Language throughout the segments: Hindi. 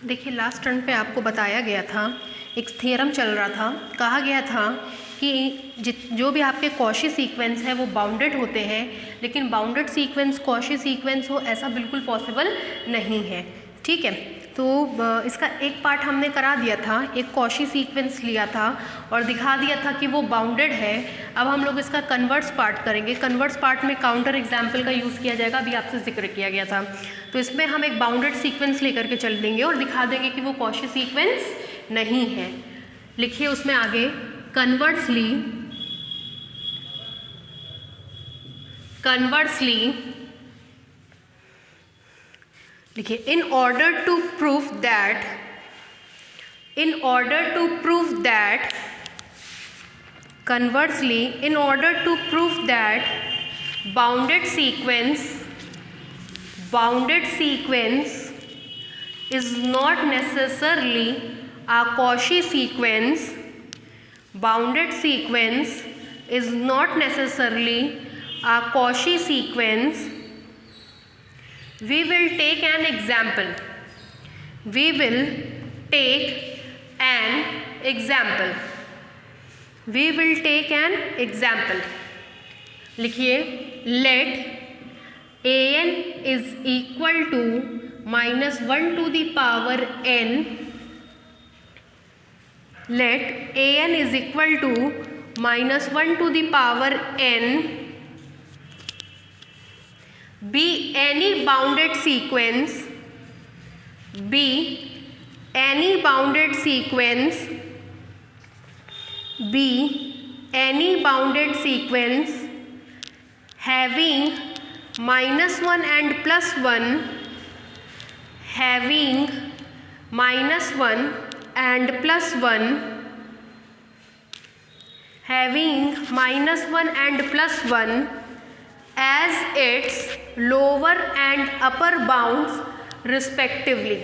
देखिए लास्ट टर्न पे आपको बताया गया था, एक थ्योरम चल रहा था, कहा गया था कि जो भी आपके कॉशी सीक्वेंस है वो बाउंडेड होते हैं, लेकिन बाउंडेड सीक्वेंस कॉशी सीक्वेंस हो ऐसा बिल्कुल पॉसिबल नहीं है। ठीक है, तो इसका एक पार्ट हमने करा दिया था, एक कॉशी सीक्वेंस लिया था और दिखा दिया था कि वो बाउंडेड है। अब हम लोग इसका कन्वर्स पार्ट करेंगे। कन्वर्स पार्ट में काउंटर एग्जाम्पल का यूज़ किया जाएगा, अभी आपसे जिक्र किया गया था। तो इसमें हम एक बाउंडेड सीक्वेंस लेकर के चल देंगे और दिखा देंगे कि वो कॉशी सीक्वेंस नहीं है। लिखिए उसमें आगे, कन्वर्सली लिखिए, in order to prove that conversely, in order to prove that bounded sequence is not necessarily a Cauchy sequence. Bounded sequence is not necessarily a Cauchy sequence. We will take an example. लिखिए, let an is equal to -1 to the power n. Let an is equal to -1 to the power n be any bounded sequence having -1 and +1 as its lower and upper bounds respectively.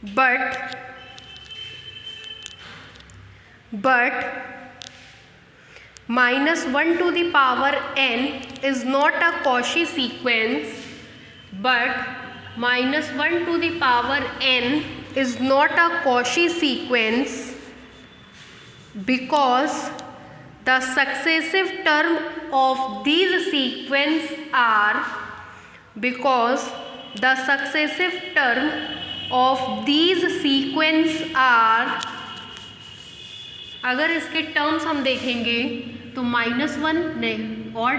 But -1 to the power n is not a Cauchy sequence. Because the successive term of these sequence are अगर इसके टर्म्स हम देखेंगे तो -1 नहीं ऑड,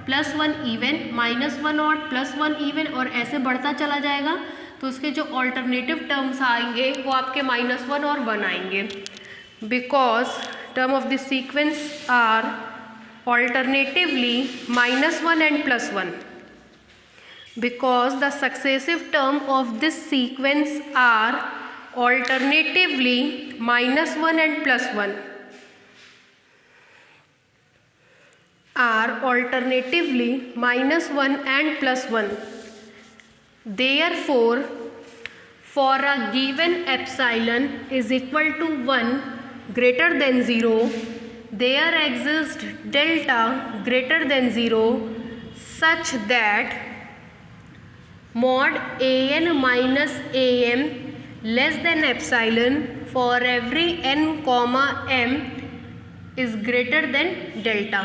+1 इवन, -1 ऑड, +1 इवन और ऐसे बढ़ता चला जाएगा। तो उसके जो ऑल्टरनेटिव टर्म्स आएंगे वो आपके -1 और 1 आएंगे। Because term of this sequence are alternatively -1 and +1. Because the successive term of this sequence are alternatively -1 and +1. Therefore, for a given epsilon is equal to 1 greater than 0, there exists delta greater than 0 such that mod an minus am less than epsilon for every n comma m is greater than delta.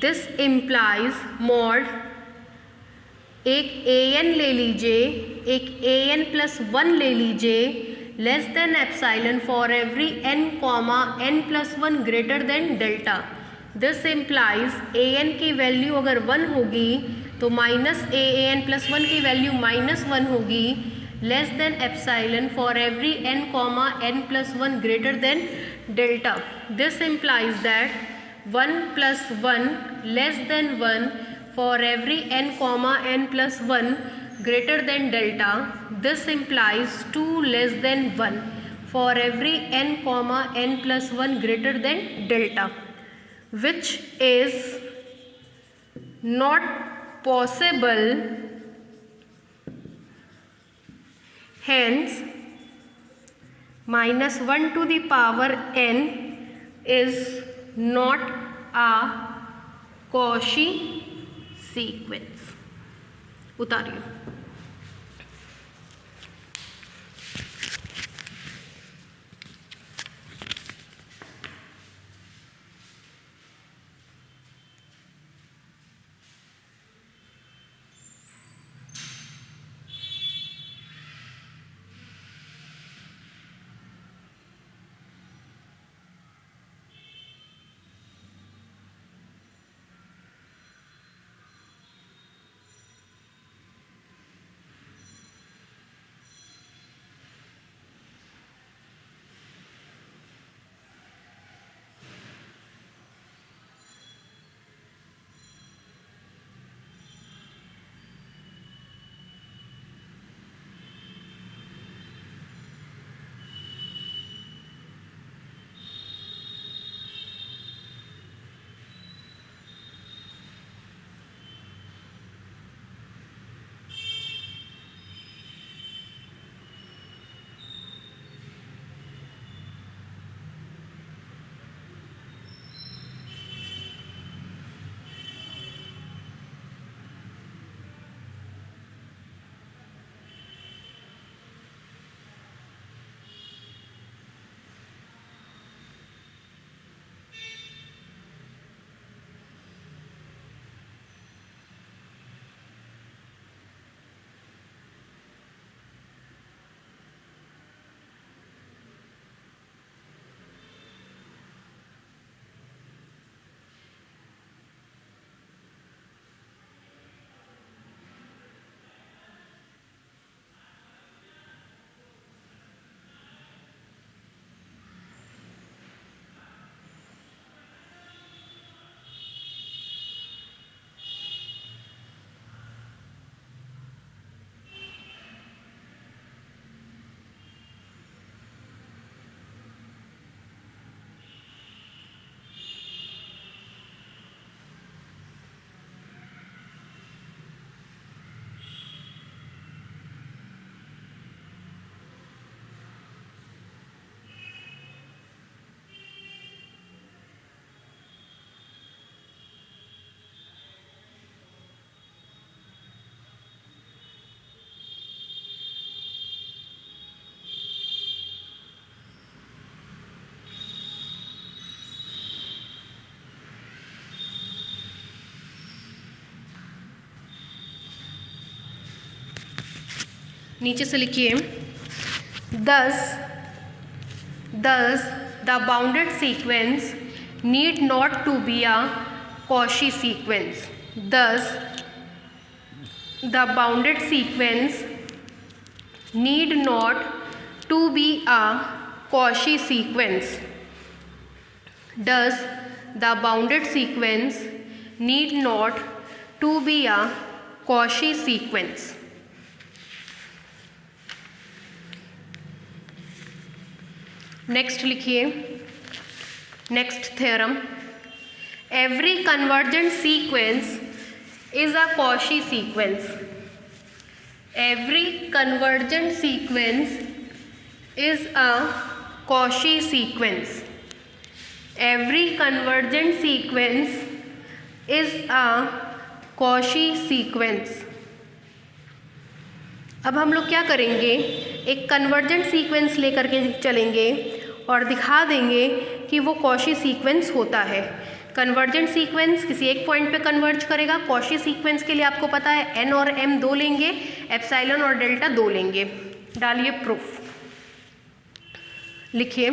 This implies mod एक an ले लीजिए, एक an प्लस 1 ले लीजिए, less than epsilon for every n comma n plus 1 greater than delta. This implies an की वैल्यू अगर 1 होगी तो माइनस an प्लस 1 की वैल्यू -1 होगी, less than epsilon for every n comma n plus 1 greater than delta. This implies that 1 + 1 less than 1 for every n comma n plus 1 greater than delta. This implies 2 less than 1 for every n comma n plus 1 greater than delta, which is not possible. Hence -1 to the power n is not a Cauchy sequence. उतारिए। नीचे से लिखिए, thus the bounded sequence need not to be a Cauchy sequence. Thus the bounded sequence need not to be a Cauchy sequence. Thus the bounded sequence need not to be a Cauchy sequence. Next लिखिए, next theorem, every convergent sequence is a Cauchy sequence. Every convergent sequence is a Cauchy sequence. Every convergent sequence is a Cauchy sequence. अब हम लोग क्या करेंगे, एक कन्वर्जेंट सीक्वेंस लेकर के चलेंगे और दिखा देंगे कि वो Cauchy सीक्वेंस होता है. कन्वर्जेंट सीक्वेंस किसी एक पॉइंट पे कन्वर्ज करेगा. Cauchy सीक्वेंस के लिए आपको पता है n और m दो लेंगे, एप्सिलॉन और डेल्टा दो लेंगे. डालिए प्रूफ. लिखिए,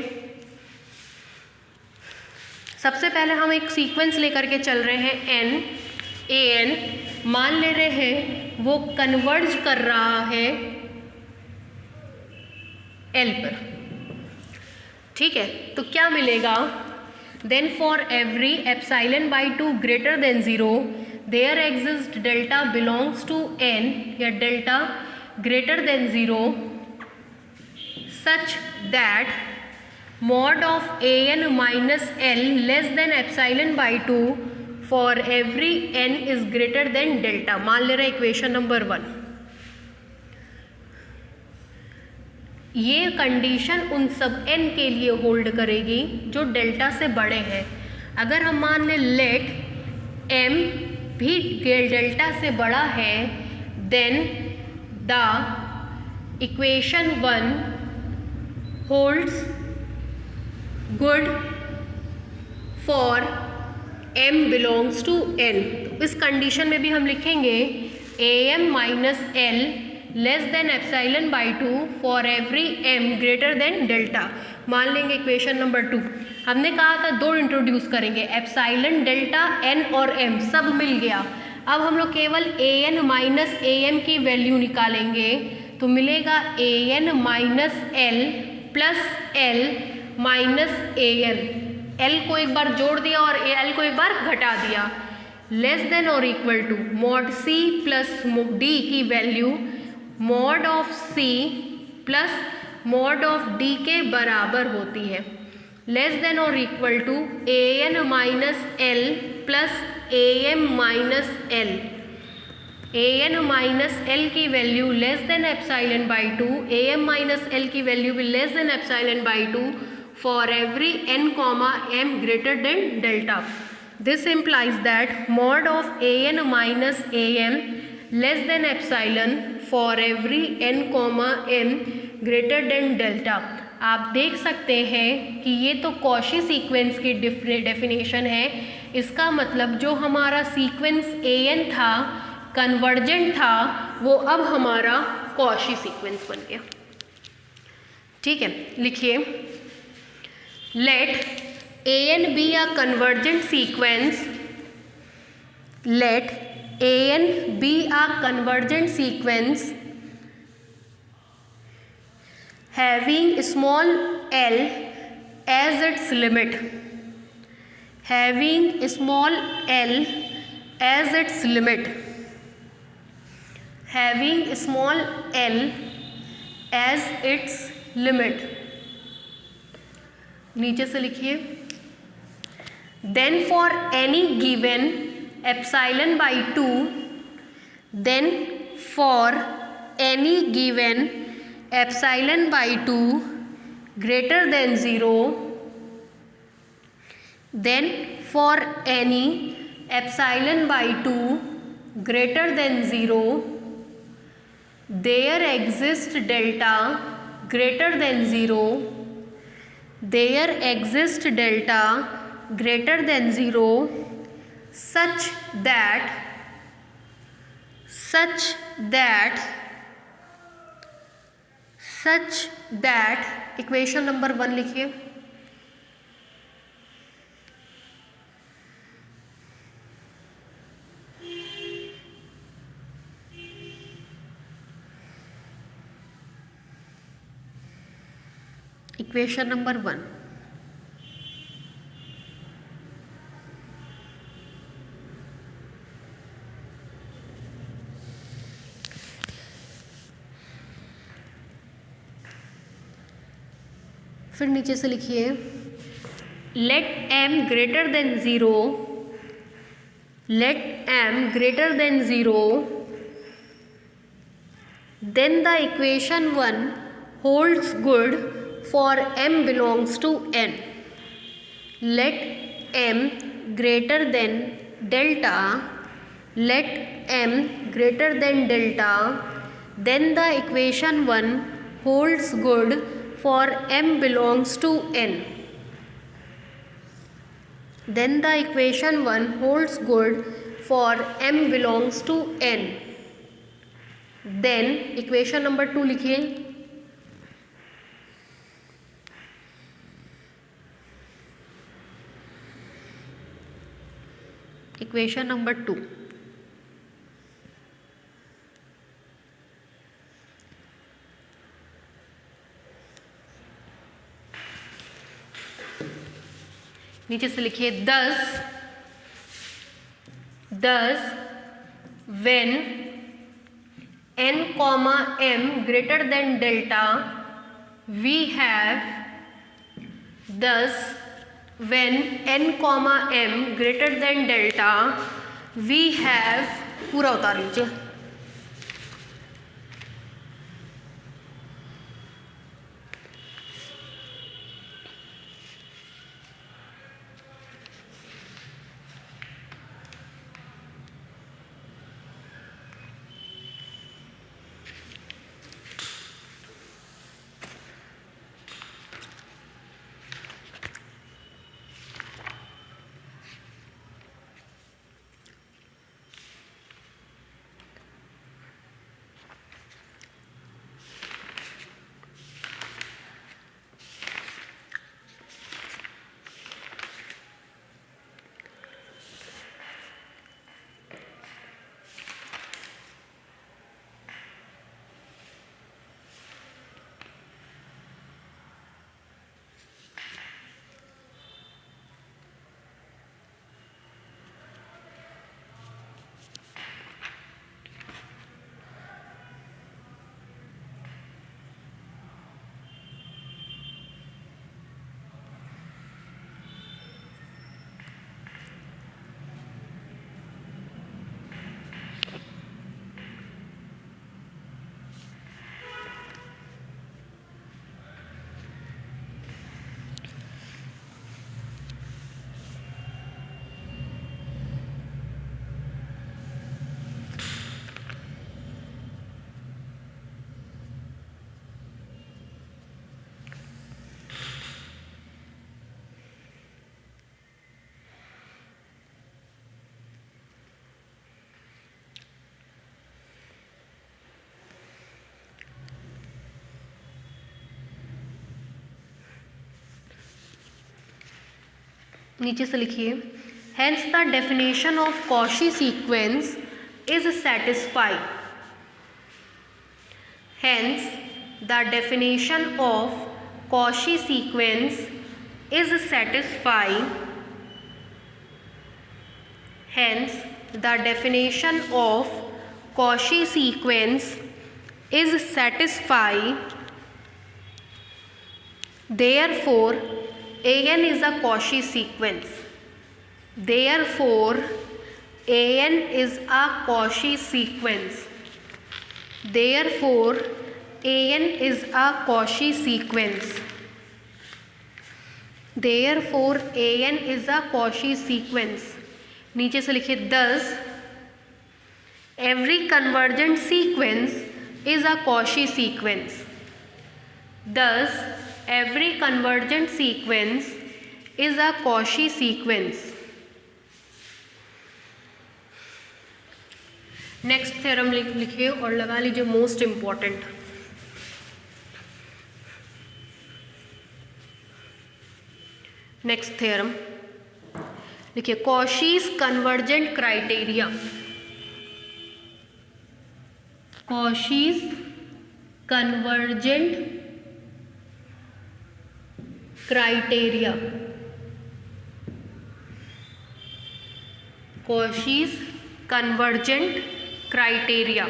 सबसे पहले हम एक सीक्वेंस लेकर के चल रहे हैं n a n. मान ले रहे हैं वो कन्वर्ज कर रहा है L पर. ठीक है, तो क्या मिलेगा, then for every epsilon by 2 greater than 0 there exist delta belongs to n या delta greater than 0 such that mod of an minus L less than epsilon by 2 for every n is greater than delta. मान ले रहे इक्वेशन नंबर 1. ये कंडीशन उन सब n के लिए होल्ड करेगी जो डेल्टा से बड़े हैं. अगर हम मान लें लेट m भी डेल्टा से बड़ा है, then the equation 1 holds good for m belongs to n। तो इस कंडीशन में भी हम लिखेंगे am minus l less than epsilon by 2 for every m greater than delta. मान लेंगे इक्वेशन नंबर 2, हमने कहा था दो इंट्रोड्यूस करेंगे, एप्साइलन, डेल्टा, n और m सब मिल गया। अब हम लोग केवल an माइनस am की वैल्यू निकालेंगे, तो मिलेगा an minus l plus L minus an। L को एक बार जोड़ दिया और एल को एक बार घटा दिया, लेस देन और equal to mod c plus d की value mod of c plus mod of d के बराबर होती है, लेस देन और equal to a n minus l plus a m minus l. A n minus l की value less than epsilon by 2, a m minus l की वैल्यू भी less than epsilon by 2 for every n comma m greater than delta. This implies that mod of an minus am less than epsilon for every n comma m greater than delta. आप देख सकते हैं कि ये तो कॉशी सीक्वेंस की डेफिनेशन है। इसका मतलब जो हमारा सीक्वेंस an था, कन्वर्जेंट था, वो अब हमारा कॉशी सीक्वेंस बन गया। ठीक है, लिखिए let an be a convergent sequence, let an be a convergent sequence having small l as its limit, having small l as its limit, having small l as its limit। नीचे से लिखिए then for any given epsilon by 2, then for any given epsilon by 2 greater than 0, then for any epsilon by 2 greater than 0 there exist delta greater than 0, there exists delta greater than 0 such that equation number 1 लिखिए। इक्वेशन नंबर 1, फिर नीचे से लिखिए let m greater than 0, let m greater than 0, then the equation 1 holds good for m belongs to n. Let m greater than delta, let m greater than delta, then the equation 1 holds good for m belongs to n. Then the equation 1 holds good for m belongs to n. Then equation number 2 लिखिए। इक्वेशन नंबर 2, नीचे से लिखिए दस when n comma m greater than delta we have, thus when n comma m greater than delta we have, पूरा उतार लीजिए, नीचे से लिखिए, hence the definition of Cauchy sequence is satisfied. Hence the definition of Cauchy sequence is satisfying. Hence, the definition of Cauchy sequence is satisfying. Therefore, AN is a Cauchy sequence. Therefore, AN is a Cauchy sequence. Therefore, AN is a Cauchy sequence. Therefore, AN is a Cauchy sequence. नीचे से लिखिए, thus every convergent sequence is a Cauchy sequence. Thus every convergent sequence is a Cauchy sequence. Next theorem लिखिए और लगा लीजिए मोस्ट इम्पॉर्टेंट। नेक्स्ट थ्योरम लिखिए, Cauchy's convergent criteria. Cauchy's convergent criteria. Cauchy's convergent criteria.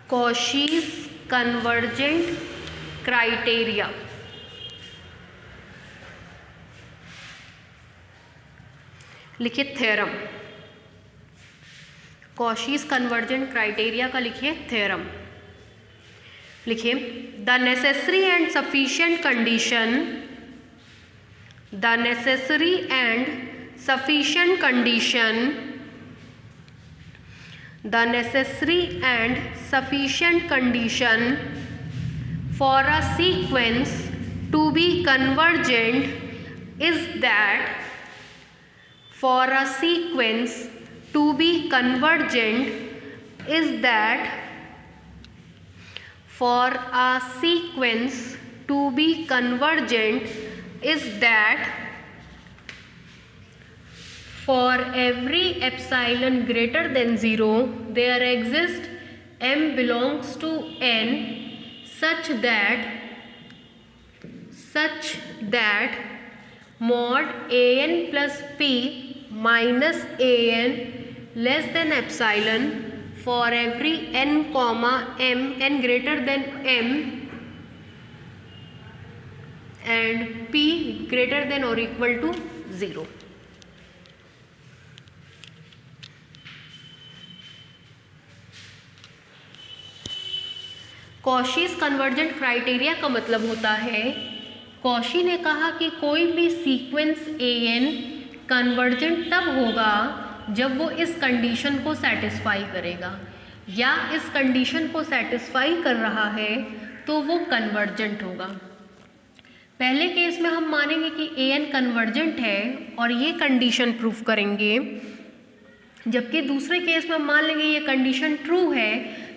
Cauchy's convergent criteria. लिखिए थ्योरम। कॉशीज कन्वर्जेंट क्राइटेरिया का लिखिए थ्योरम। लिखिए, the necessary and sufficient condition, the necessary and sufficient condition, the necessary and sufficient condition for a sequence to be convergent is that, for a sequence to be convergent is that, for a sequence to be convergent is that for every epsilon greater than 0 there exists m belongs to n such that mod an plus p minus an less than epsilon for every n comma m, n greater than m and p greater than or equal to 0. Cauchy's convergent criteria का मतलब होता है, कॉशी ने कहा कि कोई भी सीक्वेंस an कन्वर्जेंट तब होगा जब वो इस कंडीशन को सेटिस्फाई करेगा, या इस कंडीशन को सेटिस्फाई कर रहा है तो वो कन्वर्जेंट होगा। पहले केस में हम मानेंगे कि an कन्वर्जेंट है और ये कंडीशन प्रूफ करेंगे, जबकि दूसरे केस में हम मान लेंगे ये कंडीशन ट्रू है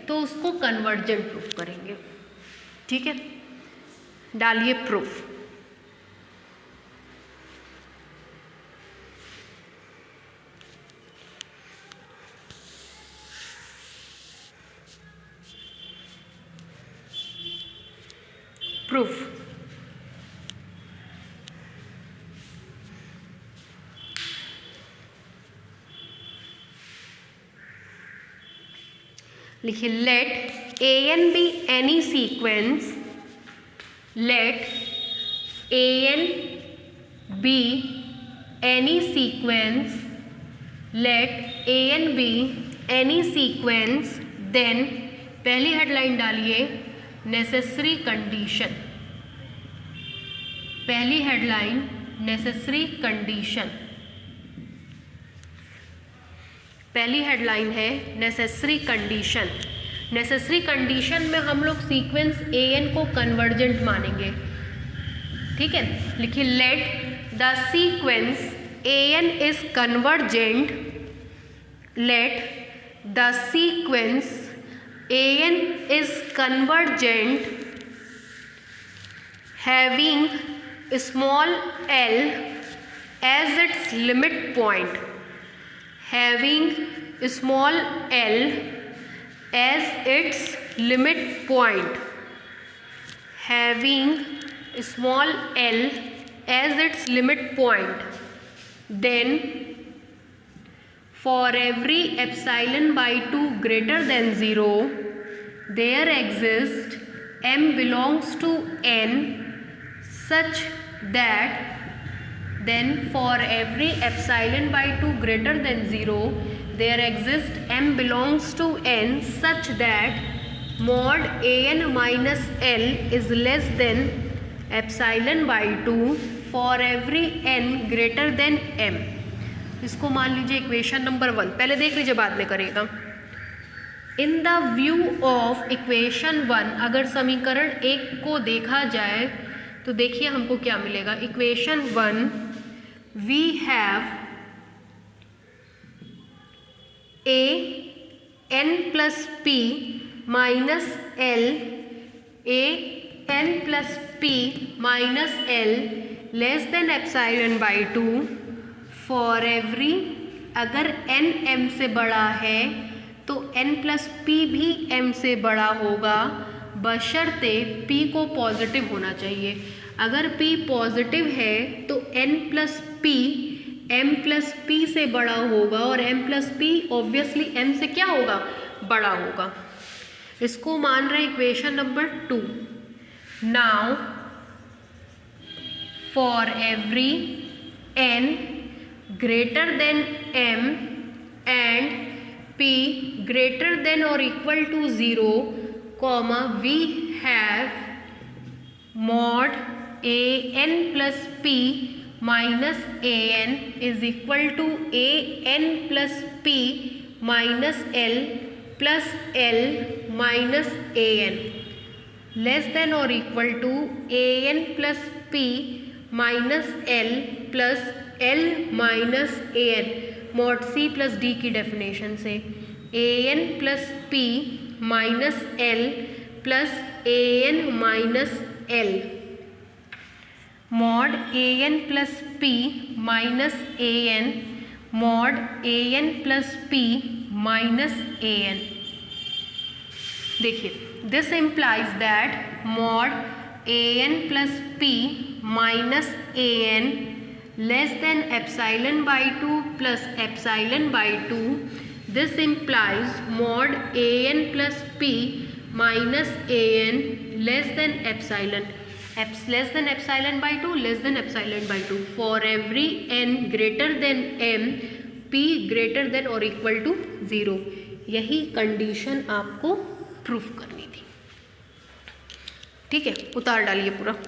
तो उसको कन्वर्जेंट प्रूफ करेंगे। ठीक है, डालिए प्रूफ। प्रूफ। लिखिए, let an be any sequence, let an be any sequence, let an be any sequence, then पहली हेडलाइन डालिए नेसेसरी कंडीशन। पहली हेडलाइन नेसेसरी कंडीशन, पहली हेडलाइन है नेसेसरी कंडीशन। नेसेसरी कंडीशन में हम लोग सीक्वेंस an को कन्वर्जेंट मानेंगे। ठीक है, लिखिए, let the sequence an is convergent, let the sequence an is convergent having small l as its limit point, having small l as its limit point, having small l as its limit point, then for every epsilon by 2 greater than 0 there exists m belongs to n such that, then for every epsilon by 2 greater than 0 there exists m belongs to n such that mod an minus l is less than epsilon by 2 for every n greater than m. इसको मान लीजिए इक्वेशन नंबर 1, पहले देख लीजिए बाद में करेगा. In the view of equation 1 अगर समीकरण 1 को देखा जाए तो देखिए हमको क्या मिलेगा. Equation 1 we have a n plus p minus l, a n plus p minus l less than epsilon by 2 for every, अगर n m से बड़ा है तो n प्लस पी भी m से बड़ा होगा बशर्ते p को पॉजिटिव होना चाहिए. अगर p पॉजिटिव है तो n plus P m plus P से बड़ा होगा और m plus P obviously m से क्या होगा, बड़ा होगा. इसको मान रहे equation number 2. Now for every n greater than m and p greater than or equal to 0, comma we have mod a n plus p minus a n is equal to a n plus p minus l plus l minus a n less than or equal to a n plus p minus l plus l minus a n. Mod c plus d की डेफिनेशन से a n plus p minus l plus a n minus l, mod a n plus p minus a n, mod a n plus p minus a n. देखिए this implies that mod a n plus p minus a n less than epsilon by 2 plus epsilon by 2. This implies mod an plus p minus an less than epsilon, less than epsilon by 2, less than epsilon by 2 for every n greater than m, p greater than or equal to 0. यही कंडीशन आपको प्रूफ करनी थी. ठीक है, उतार डालिए पूरा.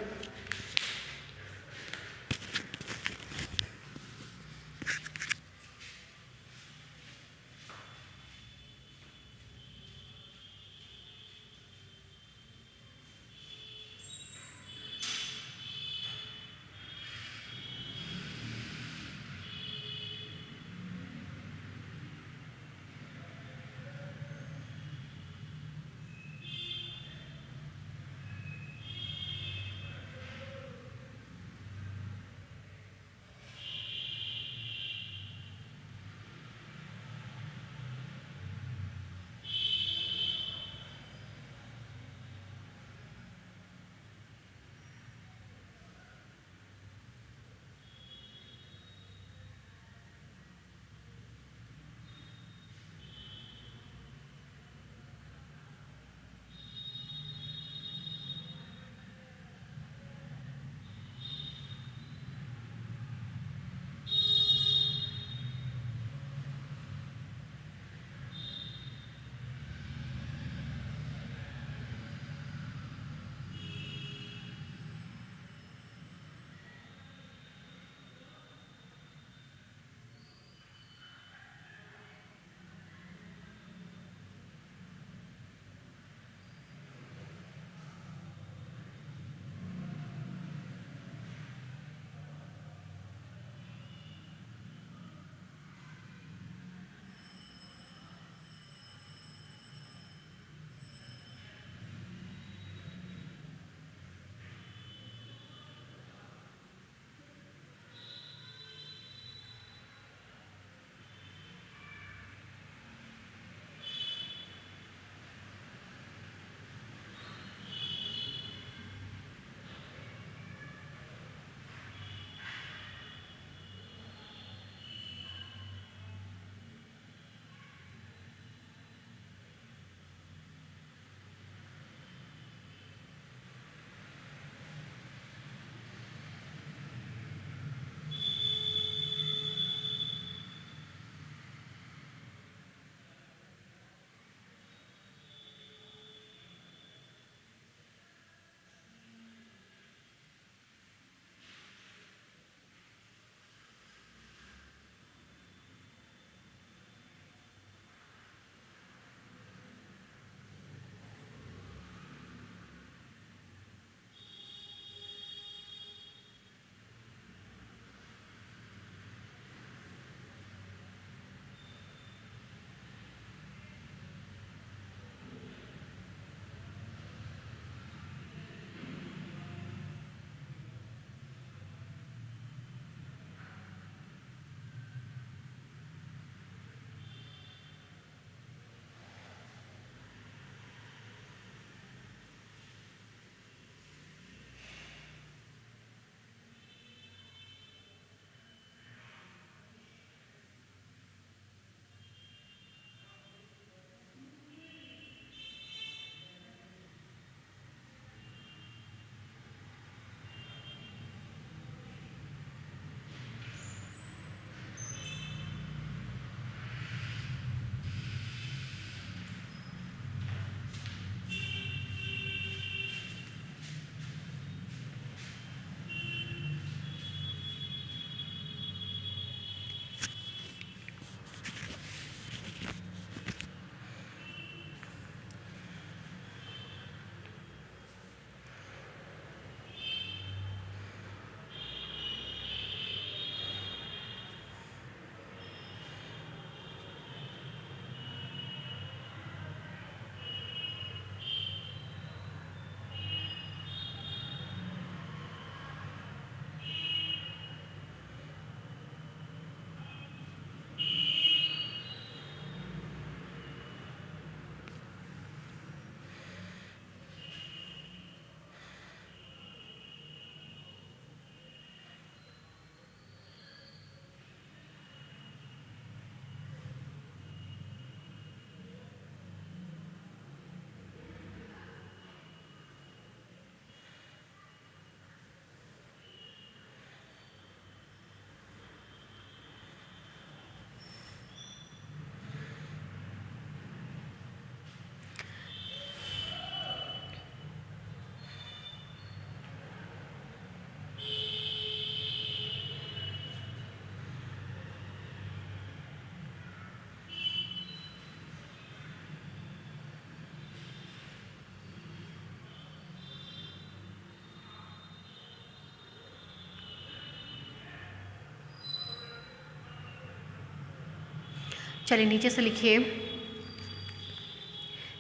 चलिए नीचे से लिखिए,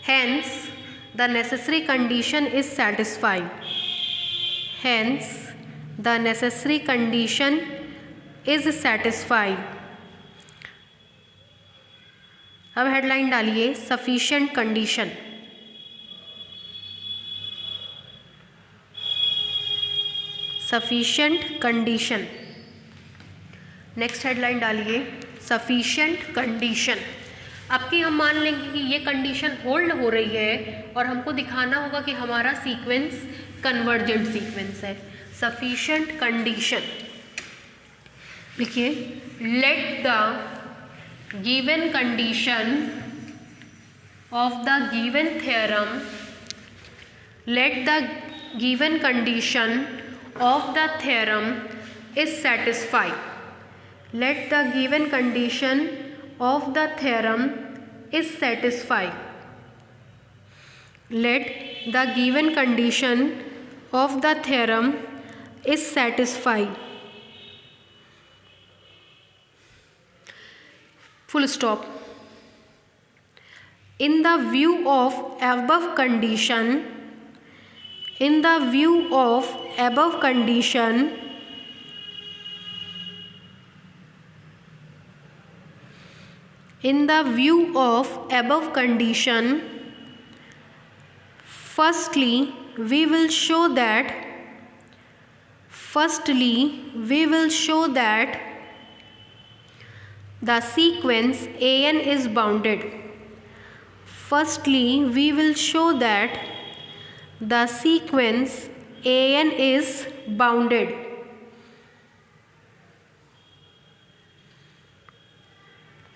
hence the necessary condition is satisfied, hence the necessary condition is satisfied। अब हेडलाइन डालिए sufficient condition, sufficient condition. Next headline डालिए सफिशिएंट कंडीशन। अब की हम मान लेंगे कि ये कंडीशन होल्ड हो रही है और हमको दिखाना होगा कि हमारा सीक्वेंस कन्वर्जेंट सीक्वेंस है। सफिशिएंट कंडीशन लिखिए, let the given condition of the given theorem, let the given condition of the theorem is satisfied, let the given condition of the theorem is satisfied, let the given condition of the theorem is satisfied, full stop। In the view of above condition, in the view of above condition, in the view of above condition, firstly we will show that, firstly we will show that the sequence an is bounded, firstly we will show that the sequence an is bounded,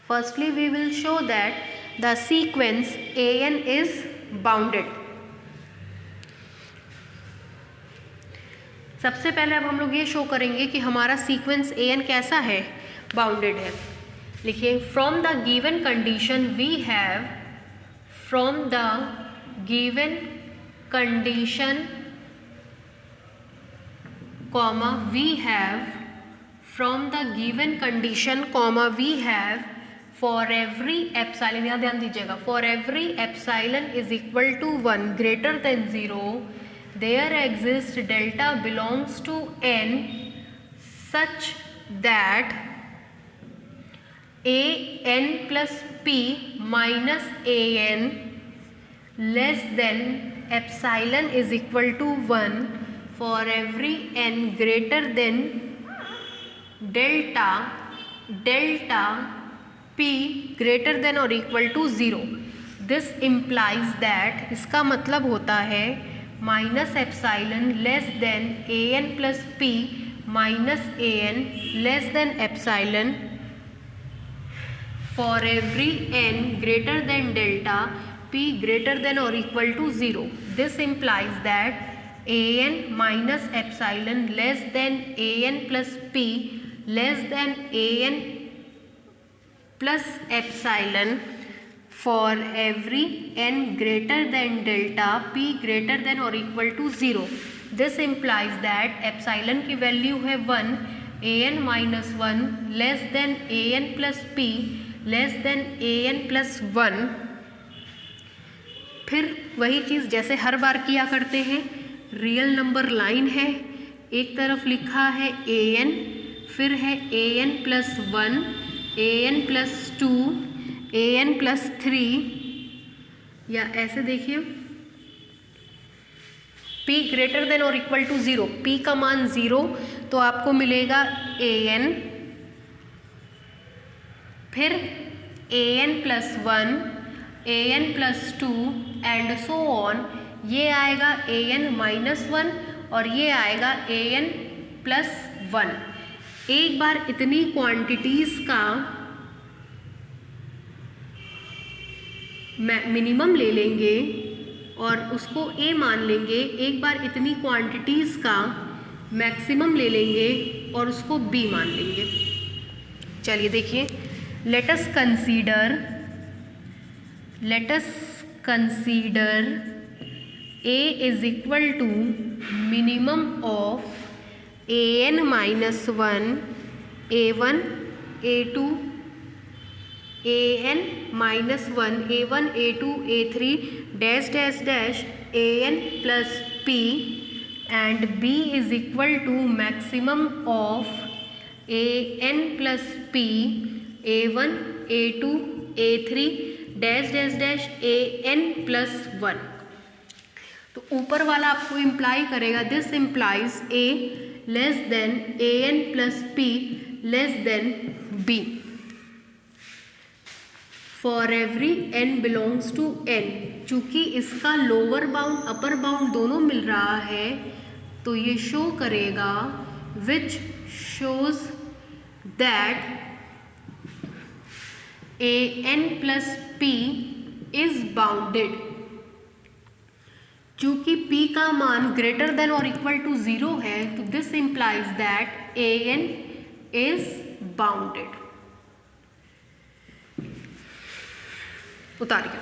firstly we will show that the sequence an is bounded। सबसे पहले अब हम लोग ये शो करेंगे कि हमारा सीक्वेंस an कैसा है, बाउंडेड है। लिखिए, from the given condition we have, from the given condition comma we have, from the given condition comma we have, for every epsilon, यहाँ ध्यान दीजिएगा, for every epsilon is equal to 1 greater than 0 there exists delta belongs to n such that a n plus p minus a n less than epsilon is equal to 1 for every n greater than delta p greater than or equal to 0। this implies that, इसका मतलब होता है minus epsilon less than a n plus p minus a n less than epsilon for every n greater than delta p greater than or equal to 0। this implies that an minus epsilon less than an plus p less than an plus epsilon for every n greater than delta p greater than or equal to 0। this implies that epsilon की वैल्यू है 1, an minus 1 less than an plus p less than an plus 1। फिर वही चीज़ जैसे हर बार किया करते हैं, रियल नंबर लाइन है, एक तरफ लिखा है ए एन, फिर है ए n plus 1, a n plus 2, A n plus 3, या ऐसे देखिए p ग्रेटर देन और इक्वल टू 0, p का मान 0 तो आपको मिलेगा ए एन, फिर a n plus 1, a n plus 2 and so on. ये आएगा ए एन माइनस 1 और ये आएगा ए एन प्लस 1। एक बार इतनी क्वांटिटीज़ का मिनिमम ले लेंगे और उसको ए मान लेंगे, एक बार इतनी क्वांटिटीज़ का मैक्सिमम ले लेंगे और उसको बी मान लेंगे। चलिए देखिए, let us consider A is equal to minimum of an minus 1, a1, a2, an minus 1 a1 a2 a3 dash dash dash an plus p and b is equal to maximum of an plus p a1 a2 a3 dash dash dash an plus 1। तो ऊपर वाला आपको इम्प्लाई करेगा this implies a less than a n plus p less than b for every n belongs to n. चूँकि इसका लोअर बाउंड अपर बाउंड दोनों मिल रहा है तो ये शो करेगा which shows that a n plus p is bounded. चूँकि p का मान ग्रेटर देन और इक्वल टू 0 है तो this implies that a n is bounded. उतारिए।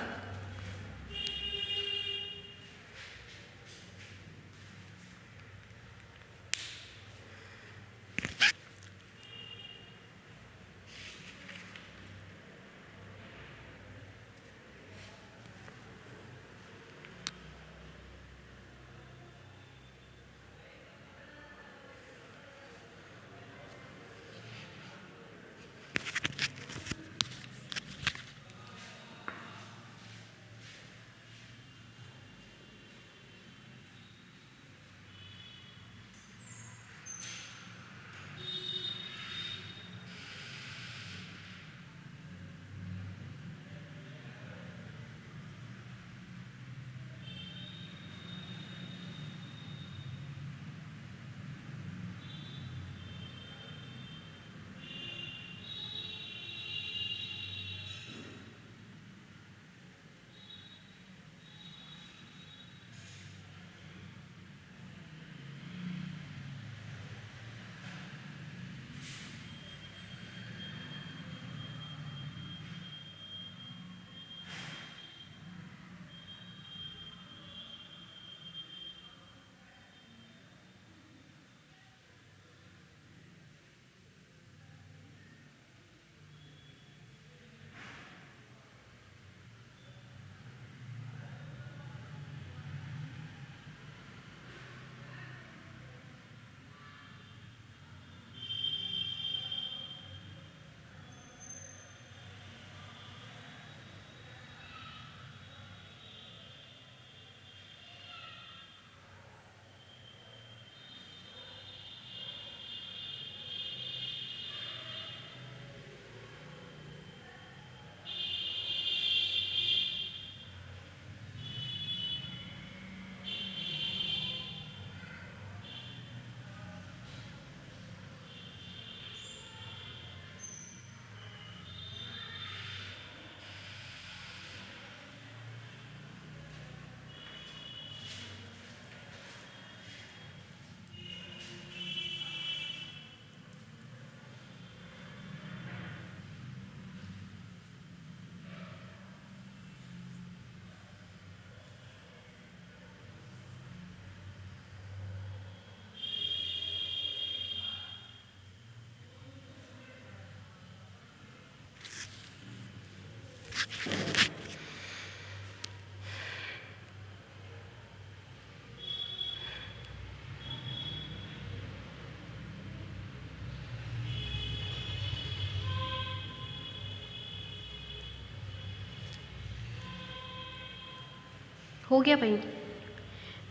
हो गया भाई।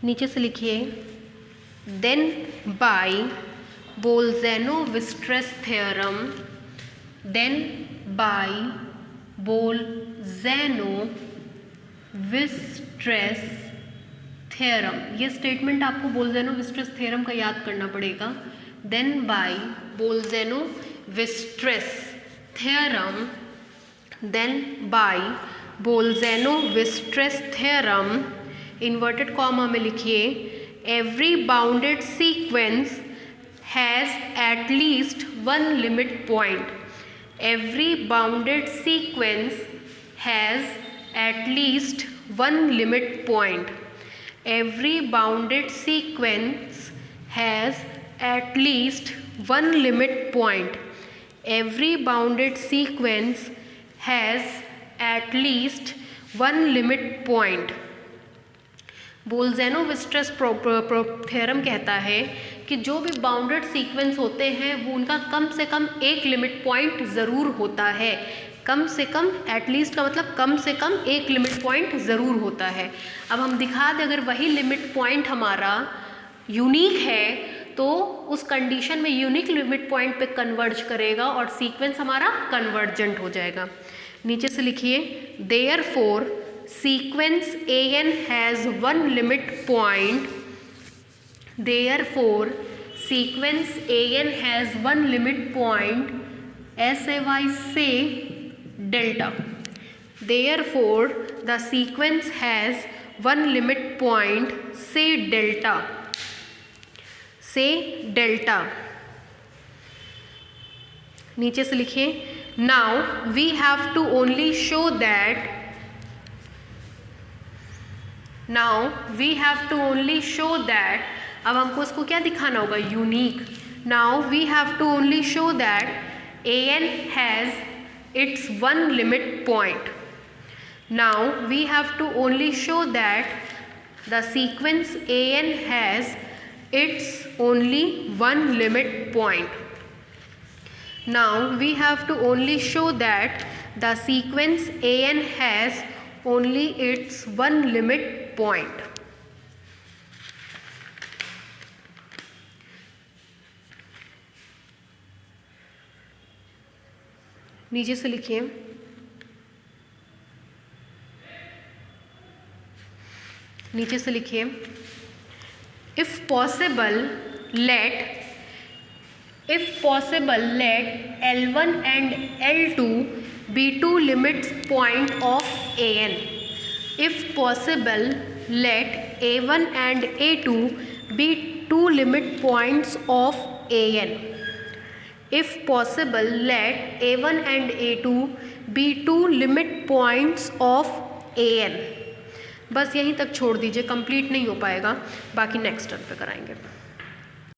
नीचे से लिखिए then by Bolzano Weierstrass theorem, then by Bolzano Weierstrass theorem. ये स्टेटमेंट आपको बोल्जेनो-विस्ट्रेस थ्योरम का याद करना पड़ेगा। Then by Bolzano Weierstrass theorem, then by Bolzano Weierstrass theorem, inverted comma में लिखिए every bounded sequence has at least one limit point. Every bounded sequence has at least one limit point. Every bounded sequence has at least one limit point. Every bounded sequence has at least one limit point. Bolzano Weierstrass theorem कहता है कि जो भी बाउंडेड सीक्वेंस होते हैं वो उनका कम से कम एक लिमिट पॉइंट ज़रूर होता है। कम से कम, एटलीस्ट का मतलब कम से कम एक लिमिट पॉइंट ज़रूर होता है। अब हम दिखा दें अगर वही लिमिट पॉइंट हमारा यूनिक है तो उस कंडीशन में यूनिक लिमिट पॉइंट पे कन्वर्ज करेगा और सीक्वेंस हमारा कन्वर्जेंट हो जाएगा। नीचे से लिखिए, therefore sequence an has one limit point, therefore sequence an has one limit point, ऐसे say delta, therefore the sequence has one limit point, say delta, नीचे से लिखिए, now we have to only show that, अब हमको इसको क्या दिखाना होगा, unique. Now we have to only show that an has its one limit point. Now we have to only show that the sequence an has its only one limit point. Now we have to only show that the sequence an has only its one limit point। नीचे से लिखिए, if possible let L1 and L2 be two limit point of an। if possible let A1 and A2 be two limit points of an। if possible let A1 and A2 be two limit points of an। बस यहीं तक छोड़ दीजिए, कंप्लीट नहीं हो पाएगा, बाकी नेक्स्ट टर्म पे कराएंगे।